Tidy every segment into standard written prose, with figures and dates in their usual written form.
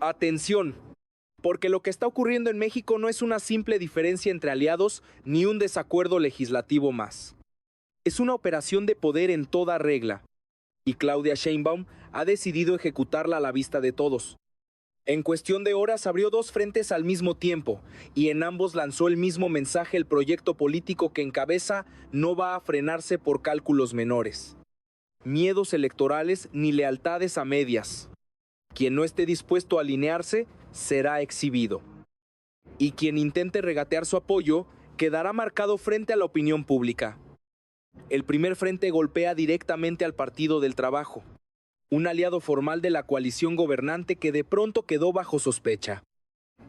Atención, porque lo que está ocurriendo en México no es una simple diferencia entre aliados ni un desacuerdo legislativo más. Es una operación de poder en toda regla, y Claudia Sheinbaum ha decidido ejecutarla a la vista de todos. En cuestión de horas abrió dos frentes al mismo tiempo, y en ambos lanzó el mismo mensaje: el proyecto político que encabeza no va a frenarse por cálculos menores, miedos electorales ni lealtades a medias. Quien no esté dispuesto a alinearse será exhibido. Y quien intente regatear su apoyo quedará marcado frente a la opinión pública. El primer frente golpea directamente al Partido del Trabajo, un aliado formal de la coalición gobernante que de pronto quedó bajo sospecha.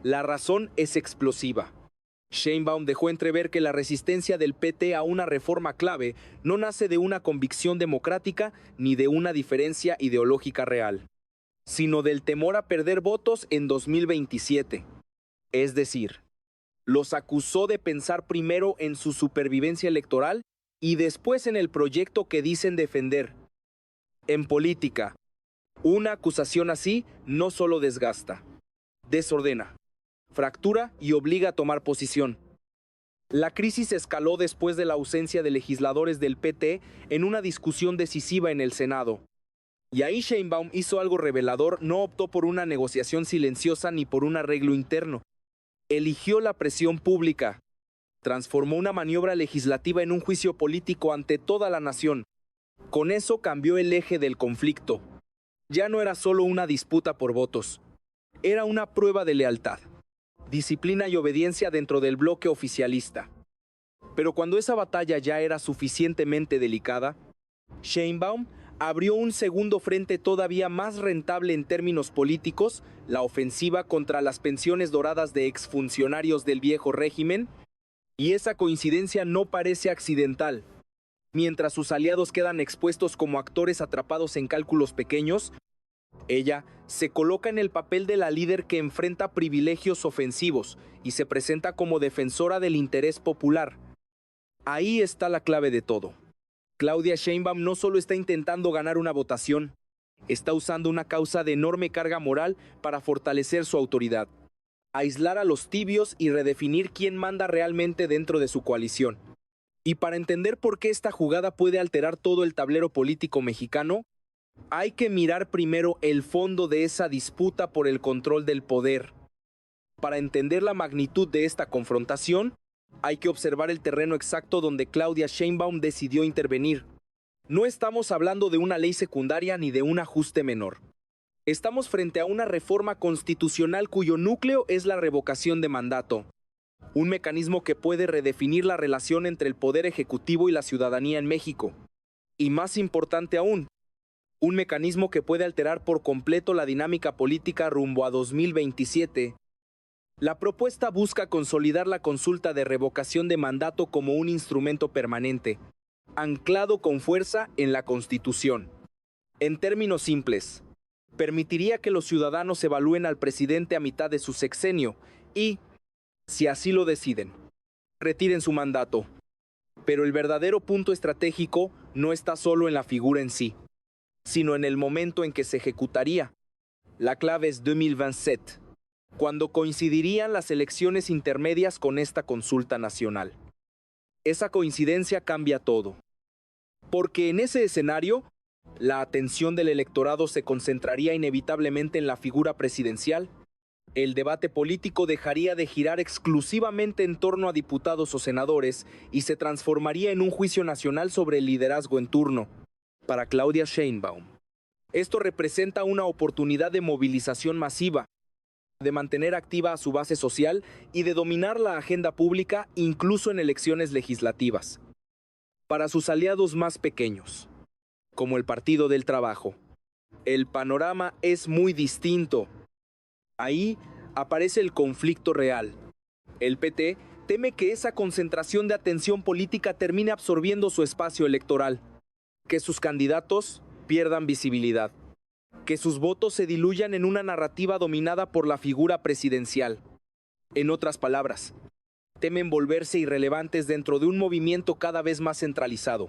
La razón es explosiva. Sheinbaum dejó entrever que la resistencia del PT a una reforma clave no nace de una convicción democrática ni de una diferencia ideológica real, sino del temor a perder votos en 2027. Es decir, los acusó de pensar primero en su supervivencia electoral y después en el proyecto que dicen defender. En política, una acusación así no solo desgasta, desordena, fractura y obliga a tomar posición. La crisis escaló después de la ausencia de legisladores del PT en una discusión decisiva en el Senado. Y ahí Sheinbaum hizo algo revelador: no optó por una negociación silenciosa ni por un arreglo interno. Eligió la presión pública. Transformó una maniobra legislativa en un juicio político ante toda la nación. Con eso cambió el eje del conflicto. Ya no era solo una disputa por votos. Era una prueba de lealtad, disciplina y obediencia dentro del bloque oficialista. Pero cuando esa batalla ya era suficientemente delicada, Sheinbaum abrió un segundo frente todavía más rentable en términos políticos: la ofensiva contra las pensiones doradas de exfuncionarios del viejo régimen. Y esa coincidencia no parece accidental. Mientras sus aliados quedan expuestos como actores atrapados en cálculos pequeños, ella se coloca en el papel de la líder que enfrenta privilegios ofensivos y se presenta como defensora del interés popular. Ahí está la clave de todo. Claudia Sheinbaum no solo está intentando ganar una votación, está usando una causa de enorme carga moral para fortalecer su autoridad, aislar a los tibios y redefinir quién manda realmente dentro de su coalición. Y para entender por qué esta jugada puede alterar todo el tablero político mexicano, hay que mirar primero el fondo de esa disputa por el control del poder. Para entender la magnitud de esta confrontación, hay que observar el terreno exacto donde Claudia Sheinbaum decidió intervenir. No estamos hablando de una ley secundaria ni de un ajuste menor. Estamos frente a una reforma constitucional cuyo núcleo es la revocación de mandato, un mecanismo que puede redefinir la relación entre el poder ejecutivo y la ciudadanía en México. Y más importante aún, un mecanismo que puede alterar por completo la dinámica política rumbo a 2027. La propuesta busca consolidar la consulta de revocación de mandato como un instrumento permanente, anclado con fuerza en la Constitución. En términos simples, permitiría que los ciudadanos evalúen al presidente a mitad de su sexenio y, si así lo deciden, retiren su mandato. Pero el verdadero punto estratégico no está solo en la figura en sí, sino en el momento en que se ejecutaría. La clave es 2027, cuando coincidirían las elecciones intermedias con esta consulta nacional. Esa coincidencia cambia todo, porque en ese escenario, la atención del electorado se concentraría inevitablemente en la figura presidencial. El debate político dejaría de girar exclusivamente en torno a diputados o senadores y se transformaría en un juicio nacional sobre el liderazgo en turno. Para Claudia Sheinbaum, esto representa una oportunidad de movilización masiva, de mantener activa a su base social y de dominar la agenda pública incluso en elecciones legislativas. Para sus aliados más pequeños, como el Partido del Trabajo, el panorama es muy distinto. Ahí aparece el conflicto real. El PT teme que esa concentración de atención política termine absorbiendo su espacio electoral, que sus candidatos pierdan visibilidad, que sus votos se diluyan en una narrativa dominada por la figura presidencial. En otras palabras, temen volverse irrelevantes dentro de un movimiento cada vez más centralizado.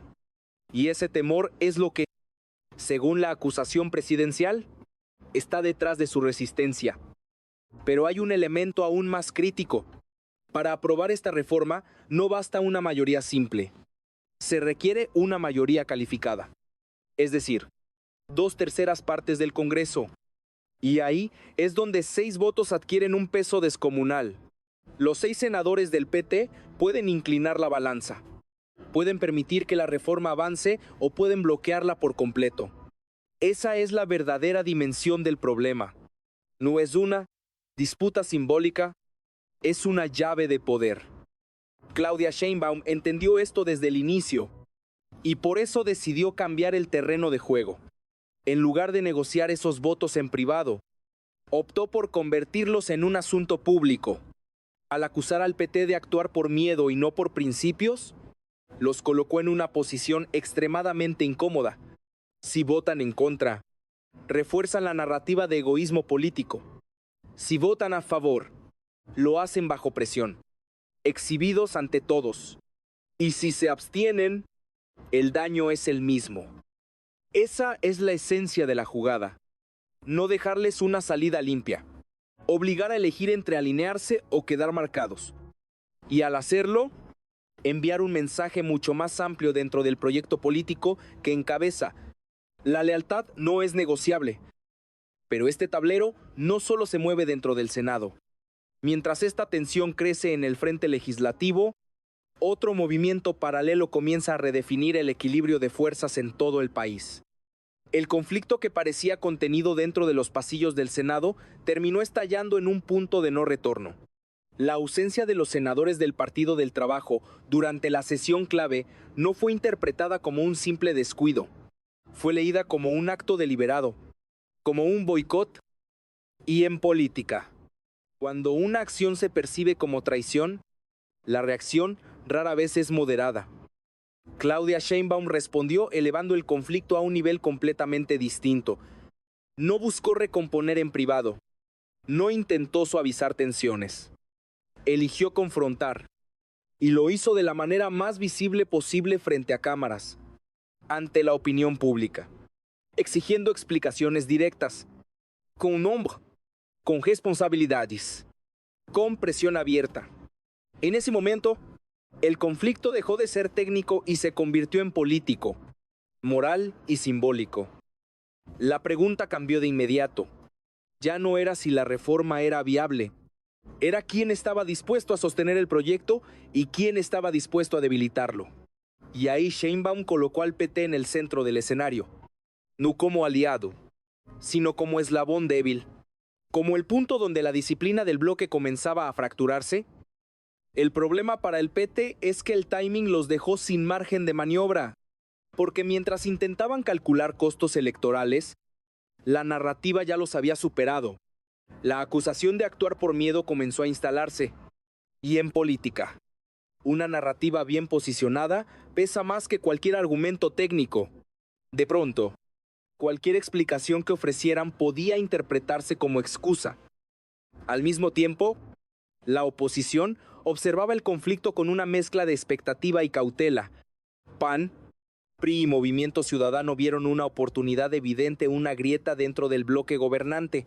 Y ese temor es lo que, según la acusación presidencial, está detrás de su resistencia. Pero hay un elemento aún más crítico. Para aprobar esta reforma no basta una mayoría simple. Se requiere una mayoría calificada. Es decir, 2/3 partes del Congreso. Y ahí es donde 6 votos adquieren un peso descomunal. Los 6 senadores del PT pueden inclinar la balanza. Pueden permitir que la reforma avance o pueden bloquearla por completo. Esa es la verdadera dimensión del problema. No es una disputa simbólica, es una llave de poder. Claudia Sheinbaum entendió esto desde el inicio y por eso decidió cambiar el terreno de juego. En lugar de negociar esos votos en privado, optó por convertirlos en un asunto público. Al acusar al PT de actuar por miedo y no por principios, los colocó en una posición extremadamente incómoda. Si votan en contra, refuerzan la narrativa de egoísmo político. Si votan a favor, lo hacen bajo presión, exhibidos ante todos. Y si se abstienen, el daño es el mismo. Esa es la esencia de la jugada. No dejarles una salida limpia. Obligar a elegir entre alinearse o quedar marcados. Y al hacerlo, enviar un mensaje mucho más amplio dentro del proyecto político que encabeza. La lealtad no es negociable. Pero este tablero no solo se mueve dentro del Senado. Mientras esta tensión crece en el frente legislativo, otro movimiento paralelo comienza a redefinir el equilibrio de fuerzas en todo el país. El conflicto que parecía contenido dentro de los pasillos del Senado terminó estallando en un punto de no retorno. La ausencia de los senadores del Partido del Trabajo durante la sesión clave no fue interpretada como un simple descuido. Fue leída como un acto deliberado, como un boicot. Y en política, cuando una acción se percibe como traición, la reacción rara vez es moderada. Claudia Sheinbaum respondió elevando el conflicto a un nivel completamente distinto. No buscó recomponer en privado. No intentó suavizar tensiones. Eligió confrontar. Y lo hizo de la manera más visible posible frente a cámaras, ante la opinión pública, exigiendo explicaciones directas, con nombre, con responsabilidades, con presión abierta. En ese momento, el conflicto dejó de ser técnico y se convirtió en político, moral y simbólico. La pregunta cambió de inmediato. Ya no era si la reforma era viable, era quién estaba dispuesto a sostener el proyecto y quién estaba dispuesto a debilitarlo. Y ahí Sheinbaum colocó al PT en el centro del escenario, no como aliado, sino como eslabón débil, como el punto donde la disciplina del bloque comenzaba a fracturarse. El problema para el PT es que el timing los dejó sin margen de maniobra, porque mientras intentaban calcular costos electorales, la narrativa ya los había superado. La acusación de actuar por miedo comenzó a instalarse. Y en política, una narrativa bien posicionada pesa más que cualquier argumento técnico. De pronto, cualquier explicación que ofrecieran podía interpretarse como excusa. Al mismo tiempo, la oposición observaba el conflicto con una mezcla de expectativa y cautela. PAN, PRI y Movimiento Ciudadano vieron una oportunidad evidente, una grieta dentro del bloque gobernante.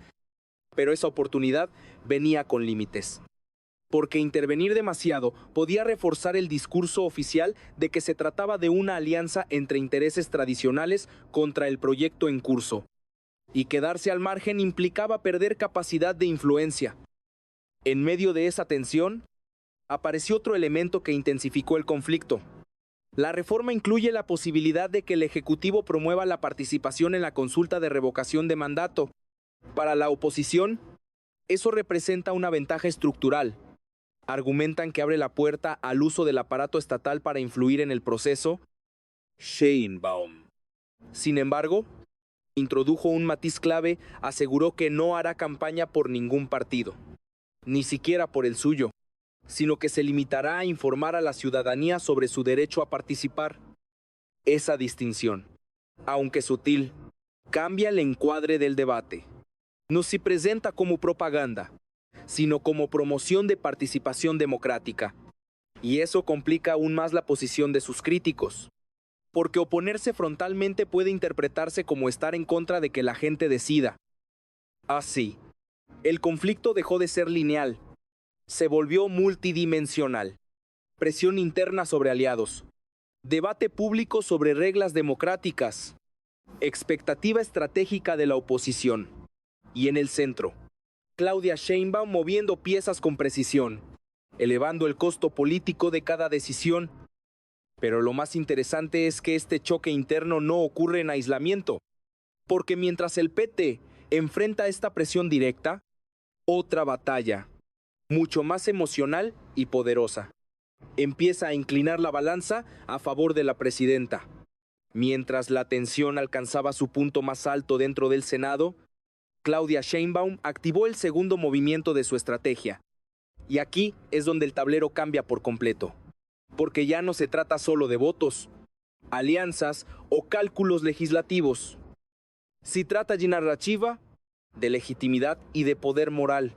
Pero esa oportunidad venía con límites. Porque intervenir demasiado podía reforzar el discurso oficial de que se trataba de una alianza entre intereses tradicionales contra el proyecto en curso. Y quedarse al margen implicaba perder capacidad de influencia. En medio de esa tensión, apareció otro elemento que intensificó el conflicto. La reforma incluye la posibilidad de que el Ejecutivo promueva la participación en la consulta de revocación de mandato. Para la oposición, eso representa una ventaja estructural. Argumentan que abre la puerta al uso del aparato estatal para influir en el proceso. Sheinbaum, sin embargo, introdujo un matiz clave, aseguró que no hará campaña por ningún partido, ni siquiera por el suyo, sino que se limitará a informar a la ciudadanía sobre su derecho a participar. Esa distinción, aunque sutil, cambia el encuadre del debate. No se presenta como propaganda, sino como promoción de participación democrática. Y eso complica aún más la posición de sus críticos. Porque oponerse frontalmente puede interpretarse como estar en contra de que la gente decida. Así, El conflicto dejó de ser lineal, se volvió multidimensional. Presión interna sobre aliados, debate público sobre reglas democráticas, expectativa estratégica de la oposición. Y en el centro, Claudia Sheinbaum moviendo piezas con precisión, elevando el costo político de cada decisión. Pero lo más interesante es que este choque interno no ocurre en aislamiento, porque mientras el PT enfrenta esta presión directa, otra batalla, mucho más emocional y poderosa, empieza a inclinar la balanza a favor de la presidenta. Mientras la tensión alcanzaba su punto más alto dentro del Senado, Claudia Sheinbaum activó el segundo movimiento de su estrategia. Y aquí es donde el tablero cambia por completo, porque ya no se trata solo de votos, alianzas o cálculos legislativos. Se trata de narrativa, de legitimidad y de poder moral.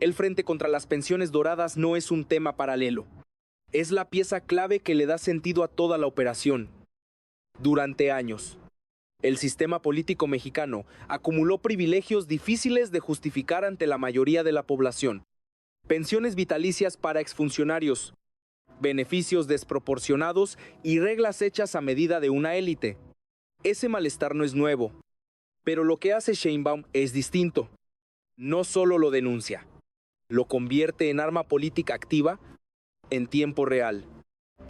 El frente contra las pensiones doradas no es un tema paralelo. Es la pieza clave que le da sentido a toda la operación. Durante años, el sistema político mexicano acumuló privilegios difíciles de justificar ante la mayoría de la población. Pensiones vitalicias para exfuncionarios, beneficios desproporcionados y reglas hechas a medida de una élite. Ese malestar no es nuevo, pero lo que hace Sheinbaum es distinto. No solo lo denuncia, lo convierte en arma política activa en tiempo real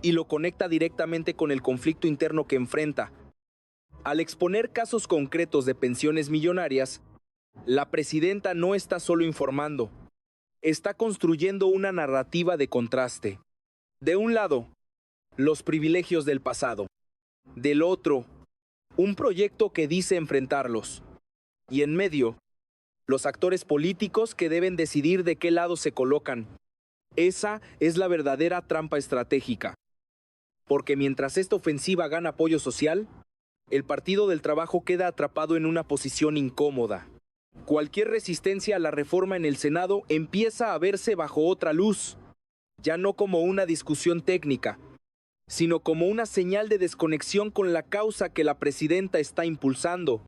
y lo conecta directamente con el conflicto interno que enfrenta. Al exponer casos concretos de pensiones millonarias, la presidenta no está solo informando, está construyendo una narrativa de contraste. De un lado, los privilegios del pasado. Del otro, un proyecto que dice enfrentarlos. Y en medio, los actores políticos que deben decidir de qué lado se colocan. Esa es la verdadera trampa estratégica. Porque mientras esta ofensiva gana apoyo social, el Partido del Trabajo queda atrapado en una posición incómoda. Cualquier resistencia a la reforma en el Senado empieza a verse bajo otra luz, ya no como una discusión técnica, sino como una señal de desconexión con la causa que la presidenta está impulsando.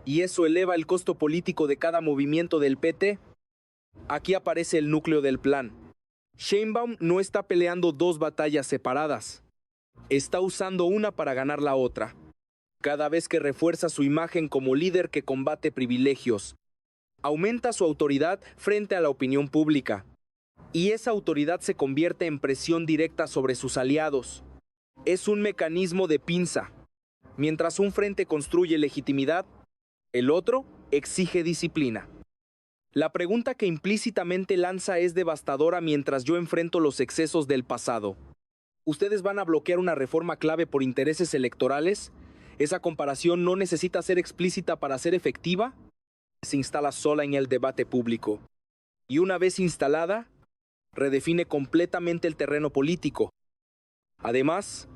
Y eso eleva el costo político de cada movimiento del PT. Aquí aparece el núcleo del plan. Sheinbaum no está peleando dos batallas separadas. Está usando una para ganar la otra. Cada vez que refuerza su imagen como líder que combate privilegios, aumenta su autoridad frente a la opinión pública. Y esa autoridad se convierte en presión directa sobre sus aliados. Es un mecanismo de pinza. Mientras un frente construye legitimidad, el otro exige disciplina. La pregunta que implícitamente lanza es devastadora mientras yo enfrento los excesos del pasado. ¿Ustedes van a bloquear una reforma clave por intereses electorales? ¿Esa comparación no necesita ser explícita para ser efectiva? Se instala sola en el debate público. Y una vez instalada, redefine completamente el terreno político. Además,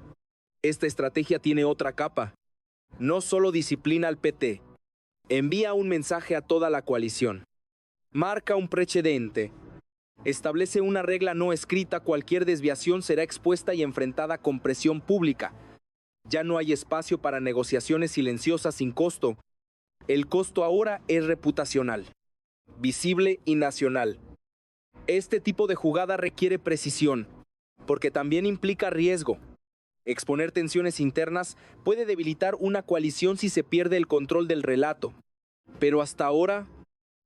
esta estrategia tiene otra capa. No solo disciplina al PT, envía un mensaje a toda la coalición. Marca un precedente. Establece una regla no escrita, cualquier desviación será expuesta y enfrentada con presión pública. Ya no hay espacio para negociaciones silenciosas sin costo. El costo ahora es reputacional, visible y nacional. Este tipo de jugada requiere precisión, porque también implica riesgo. Exponer tensiones internas puede debilitar una coalición si se pierde el control del relato. Pero hasta ahora,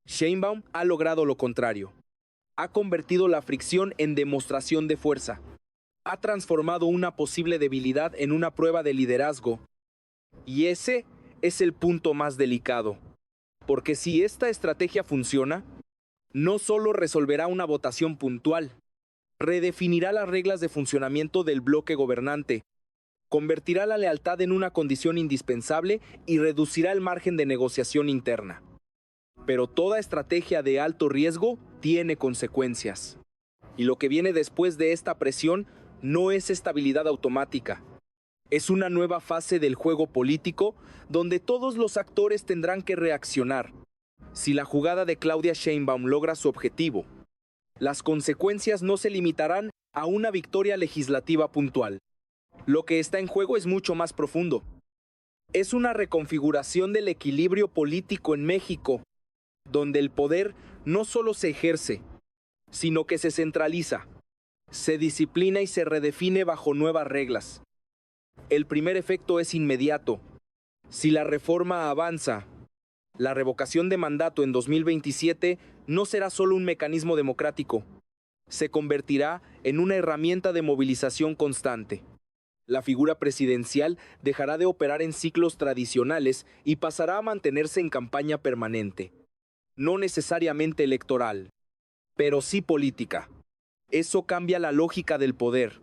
Sheinbaum ha logrado lo contrario. Ha convertido la fricción en demostración de fuerza. Ha transformado una posible debilidad en una prueba de liderazgo. Y ese es el punto más delicado. Porque si esta estrategia funciona, no solo resolverá una votación puntual, redefinirá las reglas de funcionamiento del bloque gobernante, convertirá la lealtad en una condición indispensable y reducirá el margen de negociación interna. Pero toda estrategia de alto riesgo tiene consecuencias. Y lo que viene después de esta presión no es estabilidad automática. Es una nueva fase del juego político donde todos los actores tendrán que reaccionar. Si la jugada de Claudia Sheinbaum logra su objetivo, las consecuencias no se limitarán a una victoria legislativa puntual. Lo que está en juego es mucho más profundo. Es una reconfiguración del equilibrio político en México. donde el poder no solo se ejerce, sino que se centraliza, se disciplina y se redefine bajo nuevas reglas. El primer efecto es inmediato. Si la reforma avanza, la revocación de mandato en 2027 no será solo un mecanismo democrático, se convertirá en una herramienta de movilización constante. La figura presidencial dejará de operar en ciclos tradicionales y pasará a mantenerse en campaña permanente. No necesariamente electoral, pero sí política. Eso cambia la lógica del poder.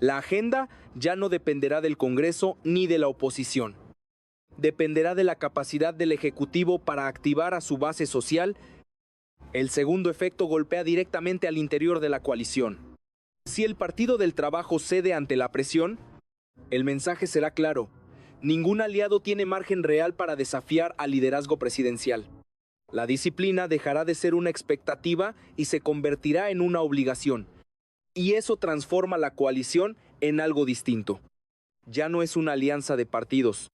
La agenda ya no dependerá del Congreso ni de la oposición. Dependerá de la capacidad del Ejecutivo para activar a su base social. El segundo efecto golpea directamente al interior de la coalición. Si el Partido del Trabajo cede ante la presión, el mensaje será claro. Ningún aliado tiene margen real para desafiar al liderazgo presidencial. La disciplina dejará de ser una expectativa y se convertirá en una obligación. Y eso transforma la coalición en algo distinto. Ya no es una alianza de partidos.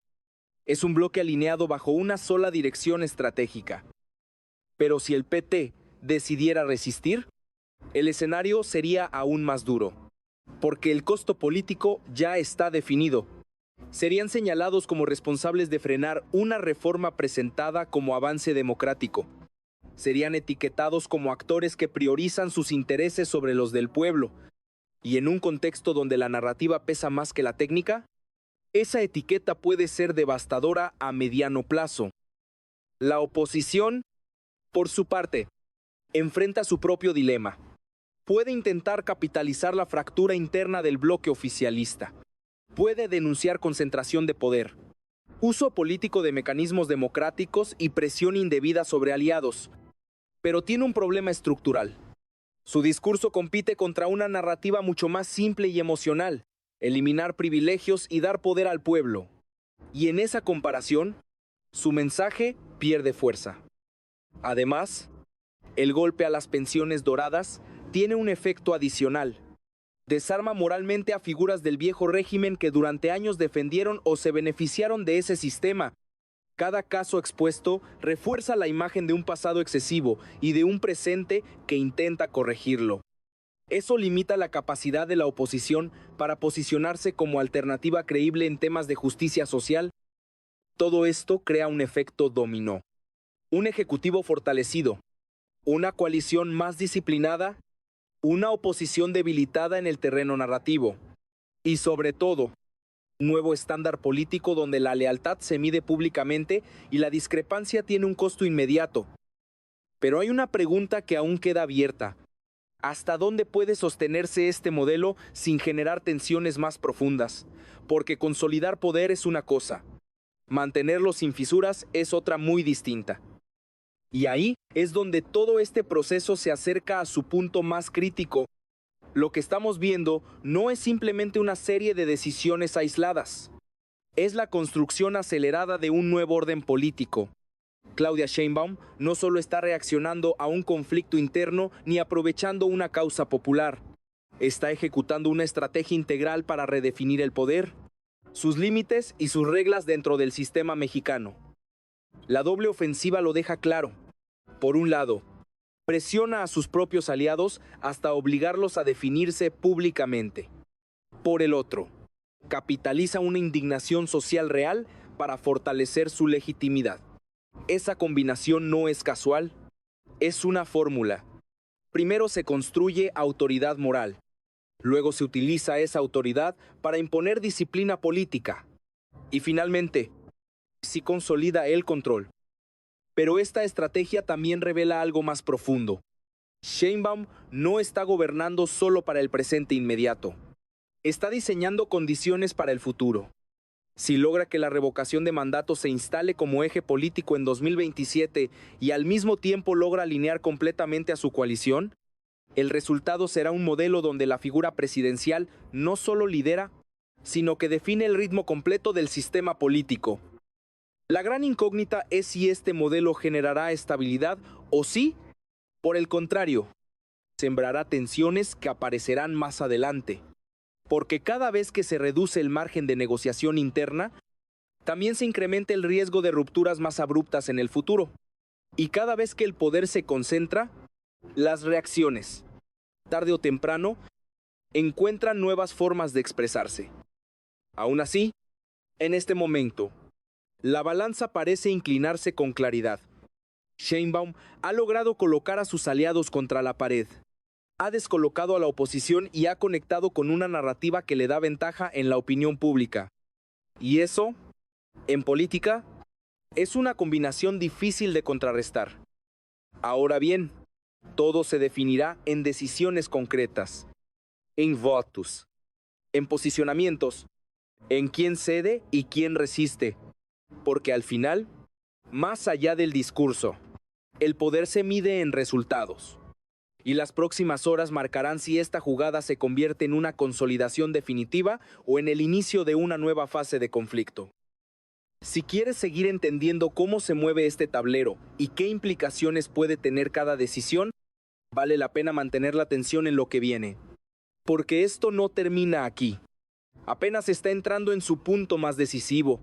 Es un bloque alineado bajo una sola dirección estratégica. Pero si el PT decidiera resistir, el escenario sería aún más duro, porque el costo político ya está definido. Serían señalados como responsables de frenar una reforma presentada como avance democrático. Serían etiquetados como actores que priorizan sus intereses sobre los del pueblo. Y en un contexto donde la narrativa pesa más que la técnica, esa etiqueta puede ser devastadora a mediano plazo. La oposición, por su parte, enfrenta su propio dilema. Puede intentar capitalizar la fractura interna del bloque oficialista. Puede denunciar concentración de poder, uso político de mecanismos democráticos y presión indebida sobre aliados. Pero tiene un problema estructural. Su discurso compite contra una narrativa mucho más simple y emocional: eliminar privilegios y dar poder al pueblo. Y en esa comparación, su mensaje pierde fuerza. Además, el golpe a las pensiones doradas tiene un efecto adicional. Desarma moralmente a figuras del viejo régimen que durante años defendieron o se beneficiaron de ese sistema. Cada caso expuesto refuerza la imagen de un pasado excesivo y de un presente que intenta corregirlo. Eso limita la capacidad de la oposición para posicionarse como alternativa creíble en temas de justicia social. Todo esto crea un efecto dominó. Un ejecutivo fortalecido, una coalición más disciplinada, una oposición debilitada en el terreno narrativo. Y sobre todo, un nuevo estándar político donde la lealtad se mide públicamente y la discrepancia tiene un costo inmediato. Pero hay una pregunta que aún queda abierta. ¿Hasta dónde puede sostenerse este modelo sin generar tensiones más profundas? Porque consolidar poder es una cosa, mantenerlo sin fisuras es otra muy distinta. Y ahí es donde todo este proceso se acerca a su punto más crítico. Lo que estamos viendo no es simplemente una serie de decisiones aisladas. Es la construcción acelerada de un nuevo orden político. Claudia Sheinbaum no solo está reaccionando a un conflicto interno ni aprovechando una causa popular. Está ejecutando una estrategia integral para redefinir el poder, sus límites y sus reglas dentro del sistema mexicano. La doble ofensiva lo deja claro. Por un lado, presiona a sus propios aliados hasta obligarlos a definirse públicamente. Por el otro, capitaliza una indignación social real para fortalecer su legitimidad. Esa combinación no es casual, es una fórmula. Primero se construye autoridad moral. Luego se utiliza esa autoridad para imponer disciplina política. Y finalmente, se consolida el control. Pero esta estrategia también revela algo más profundo. Sheinbaum no está gobernando solo para el presente inmediato. Está diseñando condiciones para el futuro. Si logra que la revocación de mandato se instale como eje político en 2027 y al mismo tiempo logra alinear completamente a su coalición, el resultado será un modelo donde la figura presidencial no solo lidera, sino que define el ritmo completo del sistema político. La gran incógnita es si este modelo generará estabilidad o si, por el contrario, sembrará tensiones que aparecerán más adelante. Porque cada vez que se reduce el margen de negociación interna, también se incrementa el riesgo de rupturas más abruptas en el futuro. Y cada vez que el poder se concentra, las reacciones, tarde o temprano, encuentran nuevas formas de expresarse. Aún así, en este momento, la balanza parece inclinarse con claridad. Sheinbaum ha logrado colocar a sus aliados contra la pared. Ha descolocado a la oposición y ha conectado con una narrativa que le da ventaja en la opinión pública. Y eso, en política, es una combinación difícil de contrarrestar. Ahora bien, todo se definirá en decisiones concretas, en votos, en posicionamientos, en quién cede y quién resiste. Porque al final, más allá del discurso, el poder se mide en resultados. Y las próximas horas marcarán si esta jugada se convierte en una consolidación definitiva o en el inicio de una nueva fase de conflicto. Si quieres seguir entendiendo cómo se mueve este tablero y qué implicaciones puede tener cada decisión, vale la pena mantener la atención en lo que viene. Porque esto no termina aquí. Apenas está entrando en su punto más decisivo.